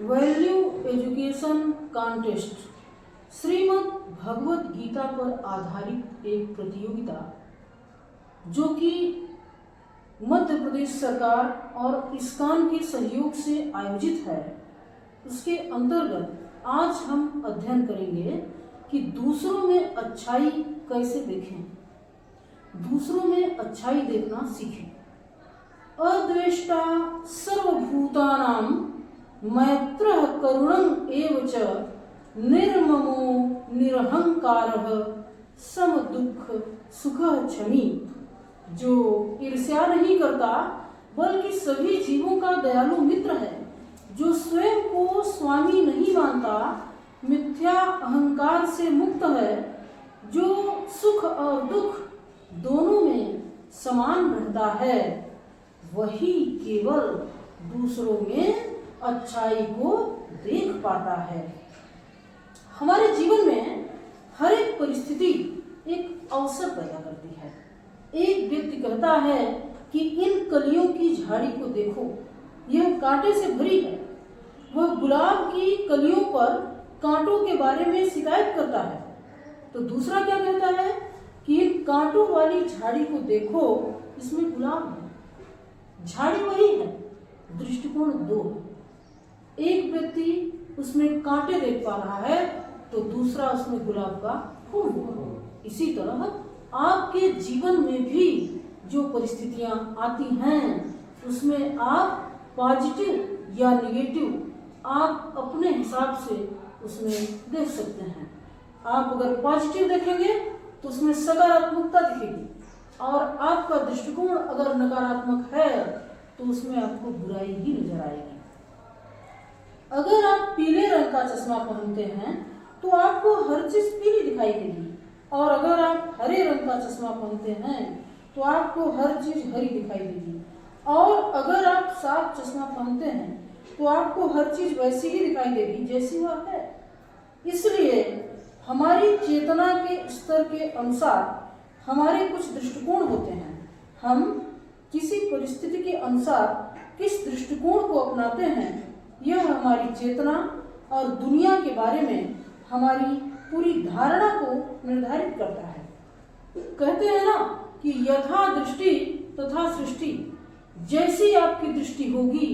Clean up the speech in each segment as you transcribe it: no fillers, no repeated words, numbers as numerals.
Value education contest Shrimad Bhagavad Gita पर आधारित एक प्रतियोगिता जो कि मध्य प्रदेश सरकार और इस्कॉन के सहयोग से आयोजित है, उसके अंतर्गत आज हम अध्ययन करेंगे कि दूसरों में अच्छाई कैसे देखें, दूसरों में अच्छाई देखना सीखें। अद्वेष्टा सर्वभूतानां मैत्रः करुणं एव च निर्ममो निरहंकारः समदुःख सुखः क्षमी। जो ईर्ष्या नहीं करता बल्कि सभी जीवों का दयालु मित्र है, जो स्वयं को स्वामी नहीं मानता, मिथ्या अहंकार से मुक्त है, जो सुख और दुख दोनों में समान रहता है, वही केवल दूसरों में अच्छाई को देख पाता है। हमारे जीवन में हर एक परिस्थिति एक अवसर पैदा करती है। एक व्यक्ति कहता है कि इन कलियों की झाड़ी को देखो, यह कांटे से भरी है। वह गुलाब की कलियों पर कांटों के बारे में शिकायत करता है, तो दूसरा क्या कहता है कि इन कांटों वाली झाड़ी को देखो, इसमें गुलाब है। झाड़ी वही है, दृष्टिकोण दो है। एक व्यक्ति उसमें कांटे देख पा रहा है तो दूसरा उसमें गुलाब का फूल। इसी तरह आपके जीवन में भी जो परिस्थितियां आती हैं उसमें आप पॉजिटिव या नेगेटिव आप अपने हिसाब से उसमें देख सकते हैं। आप अगर पॉजिटिव देखेंगे तो उसमें सकारात्मकता दिखेगी, और आपका दृष्टिकोण अगर नकारात्मक है तो उसमें आपको बुराई ही नजर आएगी। अगर आप पीले रंग का चश्मा पहनते हैं तो आपको हर चीज पीली दिखाई देगी, और अगर आप हरे रंग का चश्मा पहनते हैं तो आपको हर चीज हरी दिखाई देगी, और अगर आप साफ चश्मा पहनते हैं तो आपको हर चीज वैसी ही दिखाई देगी जैसी वह है। इसलिए हमारी चेतना के स्तर के अनुसार हमारे कुछ दृष्टिकोण होते हैं। हम किसी परिस्थिति के अनुसार किस दृष्टिकोण को अपनाते हैं, यह हमारी चेतना और दुनिया के बारे में हमारी पूरी धारणा को निर्धारित करता है। कहते हैं ना कि यथा दृष्टि तथा सृष्टि, जैसी आपकी दृष्टि होगी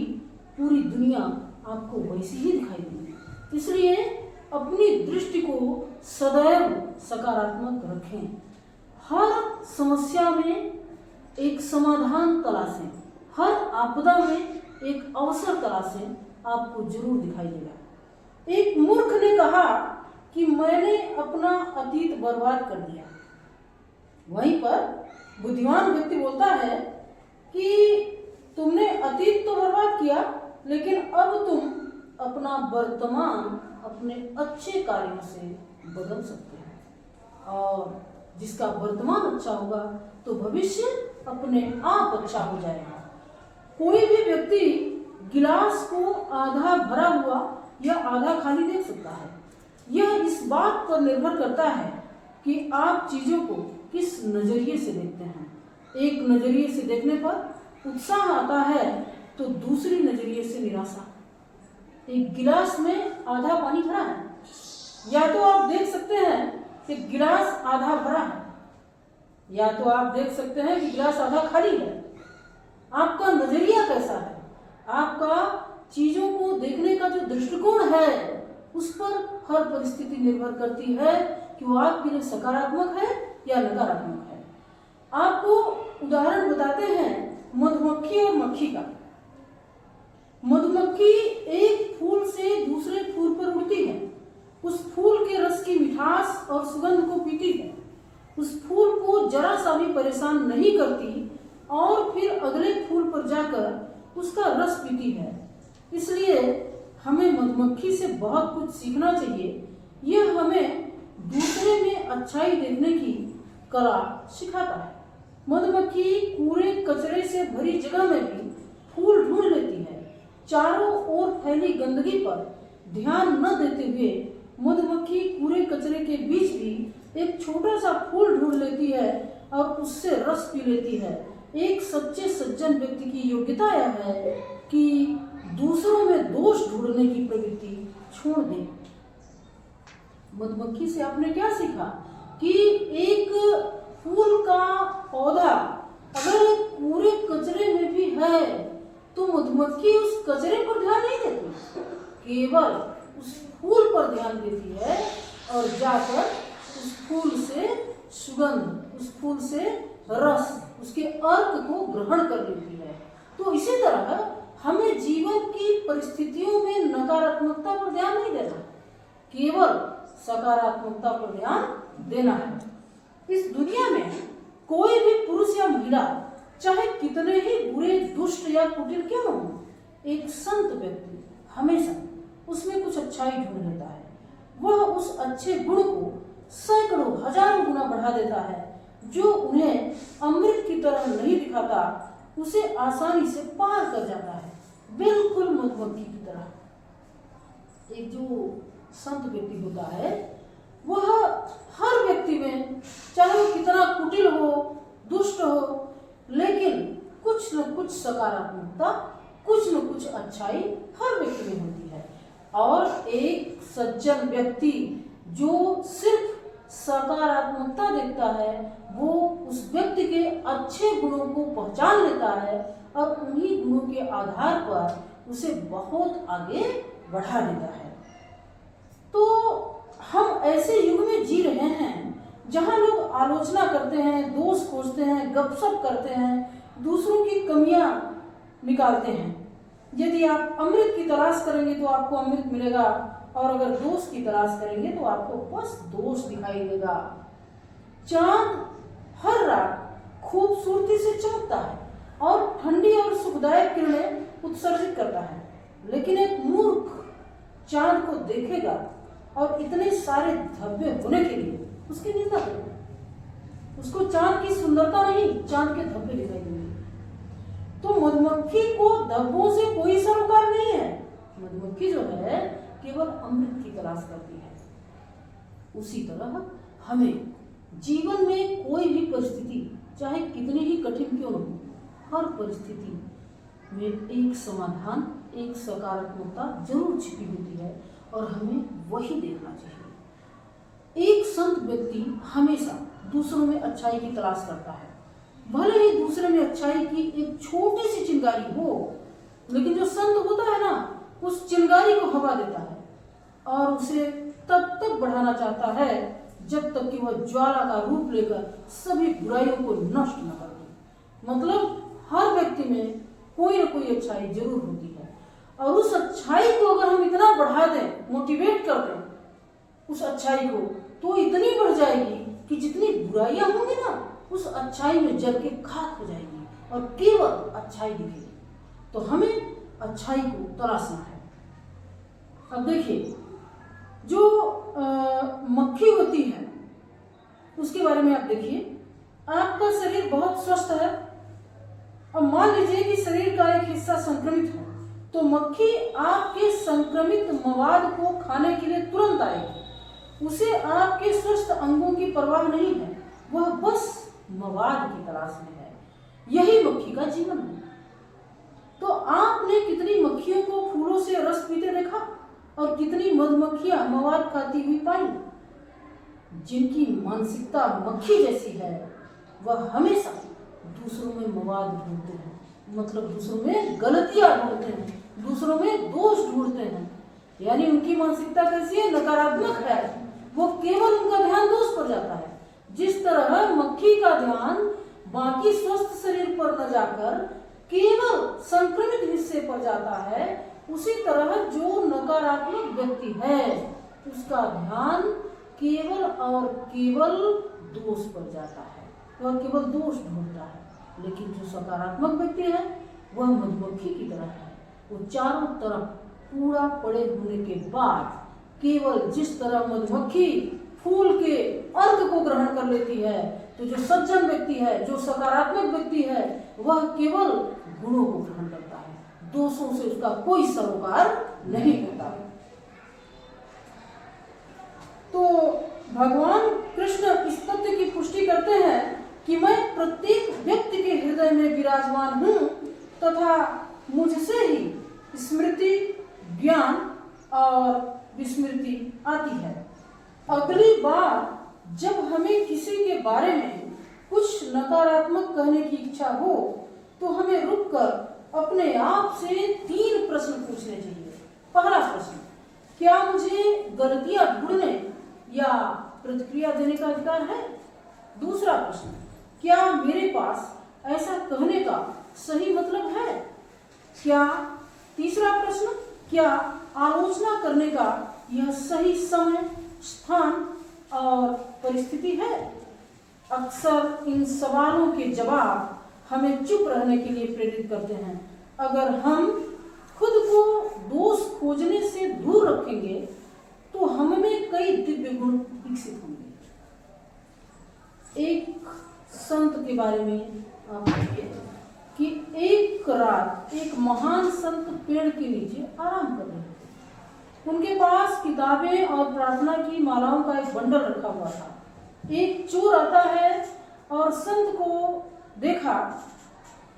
पूरी दुनिया आपको वैसी ही दिखाई देगी। इसलिए अपनी दृष्टि को सदैव सकारात्मक रखें। हर समस्या में एक समाधान तलाशें, हर आपदा में एक अवसर तलाशें, आपको जरूर दिखाई देगा। एक मूर्ख ने कहा कि मैंने अपना अतीत बर्बाद कर दिया। वहीं पर बुद्धिमान व्यक्ति बोलता है कि तुमने अतीत तो बर्बाद किया, लेकिन अब तुम अपना वर्तमान अपने अच्छे कार्यों से बदल सकते हो, और जिसका वर्तमान अच्छा होगा तो भविष्य अपने आप अच्छा हो जाएगा। कोई भी व्यक्ति गिलास को आधा भरा हुआ या आधा खाली देख सकता है। यह इस बात पर निर्भर करता है कि आप चीजों को किस नजरिए से देखते हैं। एक नजरिए से देखने पर उत्साह आता है तो दूसरी नजरिए से निराशा। एक गिलास में आधा पानी भरा है, या तो आप देख सकते हैं कि गिलास आधा भरा है, या तो आप देख सकते हैं कि गिलास आधा खाली है। आपका नजरिया कैसा है, आपका चीजों को देखने का जो दृष्टिकोण है उस पर हर परिस्थिति निर्भर करती है कि वो आपके लिए सकारात्मक है या नकारात्मक है। आपको उदाहरण बताते हैं मधुमक्खी और मक्खी का। मधुमक्खी एक फूल से दूसरे फूल पर उड़ती है, उस फूल के रस की मिठास और सुगंध को पीती है, उस फूल को जरा सा भी परेशान नहीं करती, और फिर अगले फूल पर जाकर उसका रस पीती है। इसलिए हमें मधुमक्खी से बहुत कुछ सीखना चाहिए। यह हमें दूसरे में अच्छाई देखने की कला सिखाता है। मधुमक्खी कूड़े कचरे से भरी जगह में भी फूल ढूंढ लेती है। चारों ओर फैली गंदगी पर ध्यान न देते हुए मधुमक्खी कूड़े कचरे के बीच भी एक छोटा सा फूल ढूंढ लेती है और उससे रस पी लेती है। एक सच्चे सज्जन व्यक्ति की योग्यता यह है कि दूसरों में दोष ढूंढने की प्रवृत्ति छोड़ दें। मधुमक्खी से आपने क्या सीखा कि एक फूल का पौधा अगर पूरे कचरे में भी है तो मधुमक्खी उस कचरे पर ध्यान नहीं देती, केवल उस फूल पर ध्यान देती है और जाकर उस फूल से सुगंध, उस फूल से रस, उसके अर्क को ग्रहण कर लेती है। तो इसी तरह हमें जीवन की परिस्थितियों में नकारात्मकता पर ध्यान नहीं देना, केवल सकारात्मकता पर ध्यान देना है। इस दुनिया में कोई भी पुरुष या महिला चाहे कितने ही बुरे, दुष्ट या कुटिल क्यों न हो, एक संत व्यक्ति हमेशा उसमें कुछ अच्छाई ढूंढ लेता है। वह उस अच्छे गुण को सैकड़ों हजारों गुना बढ़ा देता है। जो उन्हें अमृत की तरह नहीं दिखाता उसे आसानी से पार कर जाता है, बिल्कुल मधुमक्खी की तरह। एक जो संत व्यक्ति होता है वह हर व्यक्ति में, चाहे वो कितना कुटिल हो, दुष्ट हो, लेकिन कुछ न कुछ सकारात्मकता, कुछ न कुछ अच्छाई हर व्यक्ति में होती है। और एक सज्जन व्यक्ति जो सिर्फ सकारात्मकता देखता है वो उस व्यक्ति के अच्छे गुणों को पहचान लेता है और उन्हीं गुणों के आधार पर उसे बहुत आगे बढ़ा देता है। तो हम ऐसे युग में जी रहे हैं जहां लोग आलोचना करते हैं, दोष खोजते हैं, गपशप करते हैं, दूसरों की कमियां निकालते हैं। यदि आप अमृत की तलाश करेंगे तो आपको अमृत मिलेगा, और अगर दोष की तलाश करेंगे तो आपको बस दोष दिखाई देगा। चांद हर रात खूबसूरती से चमकता है और ठंडी और सुखदायक किरणें उत्सर्जित करता है, लेकिन एक मूर्ख चांद को देखेगा और इतने सारे धब्बे होने के लिए उसकी निंदा करेगा। उसको चांद की सुंदरता नहीं, चांद के धब्बे दिखाई देंगे। तो मधुमक्खी को धब्बों से कोई सरोकार नहीं है। मधुमक्खी जो है केवल अमृत की तलाश करती है। उसी तरह हमें जीवन में कोई भी परिस्थिति चाहे कितनी ही कठिन क्यों न हो, हर परिस्थिति में एक समाधान, एक सकारात्मकता जरूर छिपी होती है और हमें वही देखना चाहिए। एक संत व्यक्ति हमेशा दूसरों में अच्छाई की तलाश करता है, भले ही दूसरे में अच्छाई की एक छोटी सी चिंगारी हो, लेकिन जो संत होता है ना उस चिंगारी को हवा देता है और उसे तब तक बढ़ाना चाहता है जब तक कि वह ज्वाला का रूप लेकर सभी बुराइयों को नष्ट न कर दे। मतलब हर व्यक्ति में कोई न कोई अच्छाई जरूर होती है और उस अच्छाई को अगर हम इतना बढ़ा दें, मोटिवेट कर दें उस अच्छाई को, तो इतनी बढ़ जाएगी कि जितनी बुराइयां होंगी ना उस अच्छाई में जल के खाक हो जाएगी और केवल अच्छाई दिखेगी। तो हमें अच्छाई को तलाशना है। अब देखिए, जो मक्खी होती है उसके बारे में आप देखिए। आपका शरीर बहुत स्वस्थ है और मान लीजिए कि शरीर का एक हिस्सा संक्रमित है, तो मक्खी आपके संक्रमित मवाद को खाने के लिए तुरंत आएगी। उसे आपके स्वस्थ अंगों की परवाह नहीं है, वह बस मवाद की तलाश में है। यही मक्खी का जीवन है। तो आपने कितनी मक्खियों को फूलों से रस पीते देखा और कितनी मधुमक्खियां मवाद खाती हुई पाई। जिनकी मानसिकता मक्खी जैसी है वह हमेशा दूसरों में मवाद ढूंढते हैं, मतलब दूसरों में गलतियां ढूंढते हैं, दूसरों में दोष ढूंढते हैं। यानी उनकी मानसिकता कैसी है? नकारात्मक है। वो केवल उनका ध्यान दोष पर जाता है। जिस तरह मक्खी का ध्यान बाकी स्वस्थ शरीर पर न जाकर केवल संक्रमित हिस्से पर जाता है, उसी तरह जो नकारात्मक व्यक्ति है उसका ध्यान केवल और केवल दोष पर जाता है, वह केवल दोष ढूंढता है। लेकिन जो सकारात्मक व्यक्ति है वह मधुमक्खी की तरह है। वो चारों तरफ पूरा पड़े होने के बाद केवल जिस तरह मधुमक्खी फूल के अर्क को ग्रहण कर लेती है, तो जो सज्जन व्यक्ति है, जो सकारात्मक व्यक्ति है, वह केवल गुणों को ग्रहण करता है, दोषों से उसका कोई सरोकार नहीं होता। तो भगवान कृष्ण इस तथ्य की पुष्टि करते हैं कि मैं प्रत्येक व्यक्ति के हृदय में विराजमान हूँ तथा मुझसे ही स्मृति, ज्ञान और विस्मृति आती है। अगली बार जब हमें किसी के बारे में कुछ नकारात्मक कहने की इच्छा हो तो हमें रुककर अपने आप से 3 प्रश्न पूछने चाहिए। पहला प्रश्न, क्या मुझे गलतियां ढूंढने या प्रतिक्रिया देने का अधिकार है? दूसरा प्रश्न, क्या मेरे पास ऐसा कहने का सही मतलब है? क्या तीसरा प्रश्न, क्या आलोचना करने का यह सही समय, स्थान और परिस्थिति है? अक्सर इन सवालों के जवाब हमें चुप रहने के लिए प्रेरित करते हैं। अगर हम खुद को दोष खोजने से दूर रखेंगे तो हम में कई दिव्य गुण विकसित होंगे। एक संत के बारे में आप देखिए कि एक रात एक महान संत पेड़ के नीचे आराम कर रहे थे। उनके पास किताबें और प्रार्थना की मालाओं का एक बंडल रखा हुआ था। एक चोर आता है और संत को देखा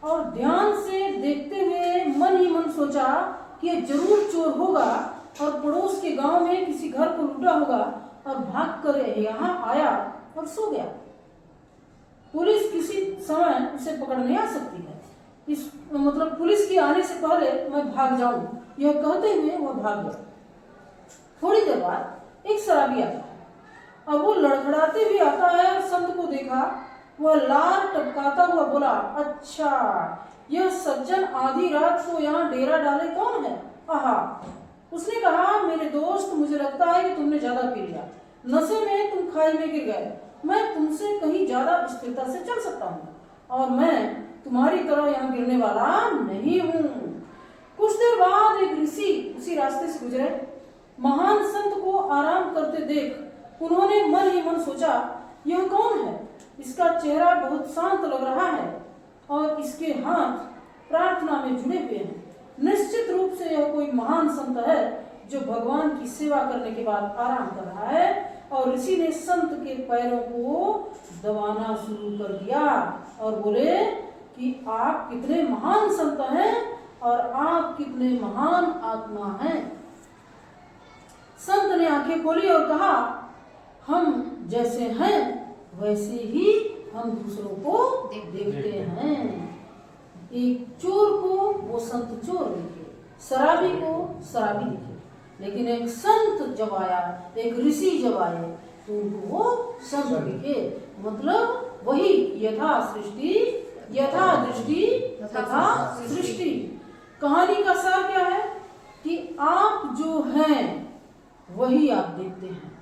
और ध्यान से देखते हुए मन ही मन सोचा कि ये जरूर चोर होगा और पड़ोस के गांव में किसी घर को लूटा होगा और भाग कर यहाँ आया और सो गया। पुलिस किसी समय उसे पकड़ नहीं आ सकती है। इस मतलब पुलिस के आने से पहले मैं भाग जाऊं, यह कहते हुए वह भाग गया। थोड़ी देर बाद एक शराबी आता है। अब वो लड़खड़ाते हुए आता है और संत को देखा, वह लार टपकाता हुआ बोला, अच्छा यह सज्जन आधी रात को यहाँ डेरा डाले कौन है? आहा। उसने कहा, मेरे दोस्त, मुझे लगता है कि तुमने ज्यादा पी लिया, नशे में तुम खाई में गिर गए। मैं तुमसे कहीं ज्यादा स्थिरता से चल सकता हूँ और मैं तुम्हारी तरह यहाँ गिरने वाला नहीं हूँ। कुछ देर बाद एक ऋषि उसी रास्ते से गुजरे। महान संत को आराम करते देख उन्होंने मन ही मन सोचा, यह कौन है? इसका चेहरा बहुत शांत लग रहा है और इसके हाथ प्रार्थना में जुड़े हुए हैं। निश्चित रूप से यह कोई महान संत है जो भगवान की सेवा करने के बाद आराम कर रहा है। और ऋषि ने संत के पैरों को दबाना शुरू कर दिया और बोले कि आप कितने महान संत हैं और आप कितने महान आत्मा हैं। संत ने आंखें खोली और कहा, हम जैसे हैं वैसे ही हम दूसरों को देखते हैं। एक चोर को वो संत चोर दिखे, शराबी को शराबी दिखे, लेकिन एक संत जब आया, एक ऋषि जब आए तो उनको वो संत दिखे। मतलब वही यथा सृष्टि यथा दृष्टि तथा सृष्टि। कहानी का सार क्या है कि आप जो हैं वही आप देखते हैं,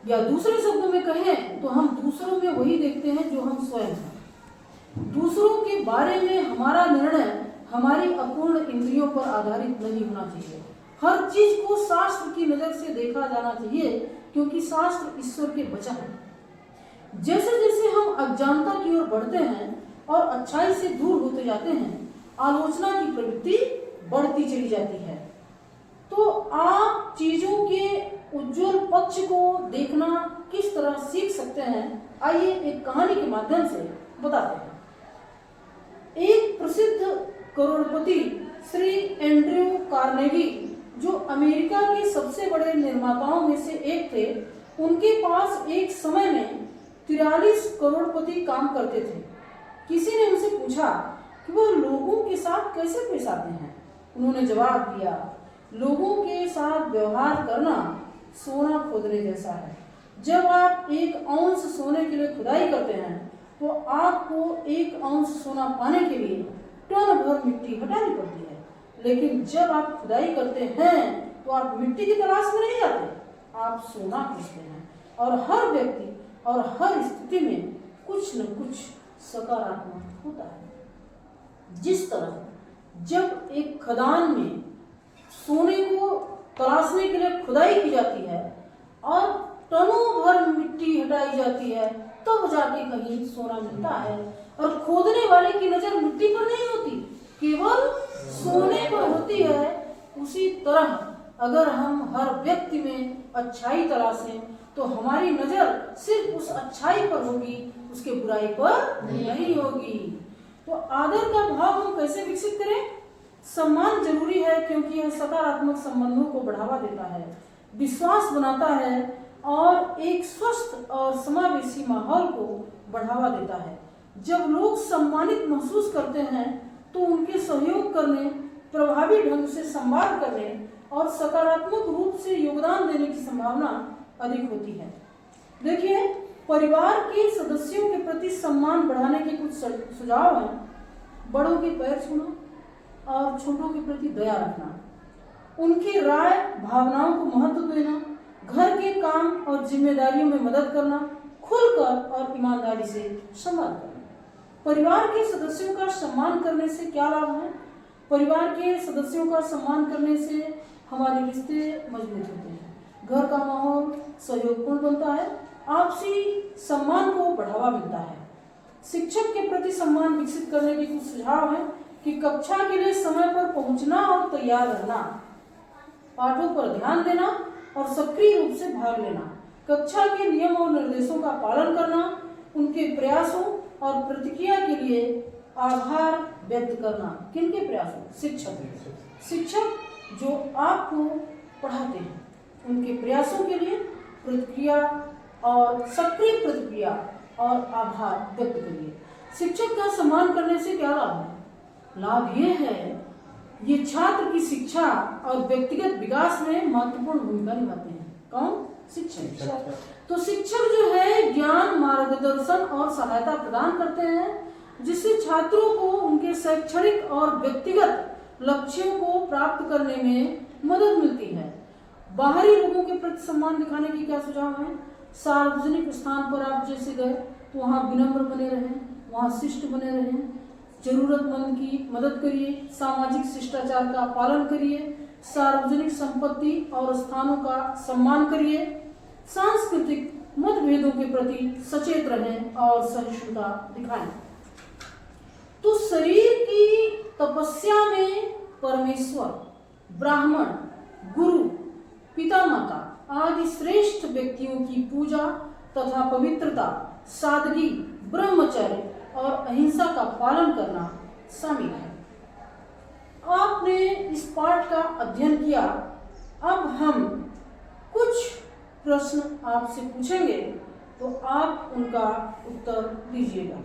या दूसरे शब्दों में कहें तो हम दूसरों में वही देखते हैं जो हम स्वयं हैं। दूसरों के बारे में हमारा निर्णय हमारी अपूर्ण इंद्रियों पर आधारित नहीं होना चाहिए। हर चीज को शास्त्र की नजर से देखा जाना चाहिए, क्योंकि शास्त्र ईश्वर के वचन है। जैसे जैसे हम अज्ञानता की ओर बढ़ते हैं और अच्छाई से दूर होते जाते हैं, आलोचना की प्रवृत्ति बढ़ती चली जाती है। तो आप चीजों के उज्जवल पक्ष को देखना किस तरह सीख सकते हैं, आइए एक कहानी के माध्यम से बताते हैं। एक प्रसिद्ध करोड़पति श्री एंड्रयू कार्नेगी, जो अमेरिका के सबसे बड़े निर्माताओं में से एक थे, उनके पास एक समय में 43 करोड़पति काम करते थे। किसी ने उनसे पूछा कि वह लोगों के साथ कैसे पेश आते हैं। उन्होंने जवाब दिया, लोगों के साथ व्यवहार करना सोना खोदने जैसा है। जब आप 1 औंस सोने के लिए खुदाई करते हैं तो आपको 1 औंस सोना पाने के लिए टन भर मिट्टी हटानी पड़ती है, लेकिन जब आप खुदाई करते हैं तो आप मिट्टी की तलाश में नहीं जाते, आप सोना खोजते हैं। और हर व्यक्ति और हर स्थिति में कुछ न कुछ सकारात्मक होता है। जिस तरह जब एक खदान में सोने को तलाशने के लिए खुदाई की जाती है और टनों भर मिट्टी हटाई जाती है, तब जाके कहीं सोना मिलता है। और खोदने वाले की नजर मिट्टी पर नहीं होती, केवल सोने पर होती है। उसी तरह अगर हम हर व्यक्ति में अच्छाई तलाशें तो हमारी नजर सिर्फ उस अच्छाई पर होगी, उसके बुराई पर नहीं होगी। तो आदर का भाव हम कैसे विकसित करें? सम्मान जरूरी है क्योंकि यह सकारात्मक संबंधों को बढ़ावा देता है, विश्वास बनाता है और एक स्वस्थ और समावेशी माहौल को बढ़ावा देता है। जब लोग सम्मानित महसूस करते हैं तो उनके सहयोग करने, प्रभावी ढंग से संवाद करने और सकारात्मक रूप से योगदान देने की संभावना अधिक होती है। देखिए, परिवार के सदस्यों के प्रति सम्मान बढ़ाने के कुछ सुझाव हैं। बड़ों के पैर छूना और छोटों के प्रति दया रखना, उनकी राय भावनाओं को महत्व देना, घर के काम और जिम्मेदारियों में मदद करना, खुलकर और ईमानदारी से संवाद करना। परिवार के सदस्यों का सम्मान करने से क्या लाभ है? परिवार के सदस्यों का सम्मान करने से हमारे रिश्ते मजबूत होते हैं, घर का माहौल सहयोगपूर्ण बनता है, आपसी सम्मान को बढ़ावा मिलता है। शिक्षक के प्रति सम्मान विकसित करने के कुछ सुझाव हैं कि कक्षा के लिए समय पर पहुंचना और तैयार रहना, पाठों पर ध्यान देना और सक्रिय रूप से भाग लेना, कक्षा के नियम और निर्देशों का पालन करना, उनके प्रयासों और प्रतिक्रिया के लिए आभार व्यक्त करना। किनके प्रयासों? शिक्षक जो आपको पढ़ाते हैं उनके प्रयासों के लिए प्रतिक्रिया और सक्रिय प्रतिक्रिया और आभार व्यक्त करिए। शिक्षक का सम्मान करने से क्या लाभ है? लाभ ये है, ये छात्र की शिक्षा और व्यक्तिगत विकास में महत्वपूर्ण भूमिका निभाते हैं। कौन? शिक्षक। तो शिक्षक जो है ज्ञान, मार्गदर्शन और सहायता प्रदान करते हैं, जिससे छात्रों को उनके शैक्षणिक और व्यक्तिगत लक्ष्यों को प्राप्त करने में मदद मिलती है। बाहरी लोगों के प्रति सम्मान दिखाने की क्या सुझाव है? सार्वजनिक स्थान पर आप जैसे गए तो वहाँ विनम्र बने रहें, वहाँ शिष्ट बने रहें, जरूरतमंद की मदद करिए, सामाजिक शिष्टाचार का पालन करिए, सार्वजनिक संपत्ति और स्थानों का सम्मान करिए, सांस्कृतिक मतभेदों के प्रति सचेत रहें और सहिष्णुता दिखाएं। तो शरीर की तपस्या में परमेश्वर, ब्राह्मण, गुरु, पिता माता आदि श्रेष्ठ व्यक्तियों की पूजा तथा पवित्रता, सादगी, ब्रह्मचर्य और अहिंसा का पालन करना शामिल है। आपने इस पाठ का अध्ययन किया। अब हम कुछ प्रश्न आपसे पूछेंगे तो आप उनका उत्तर दीजिएगा।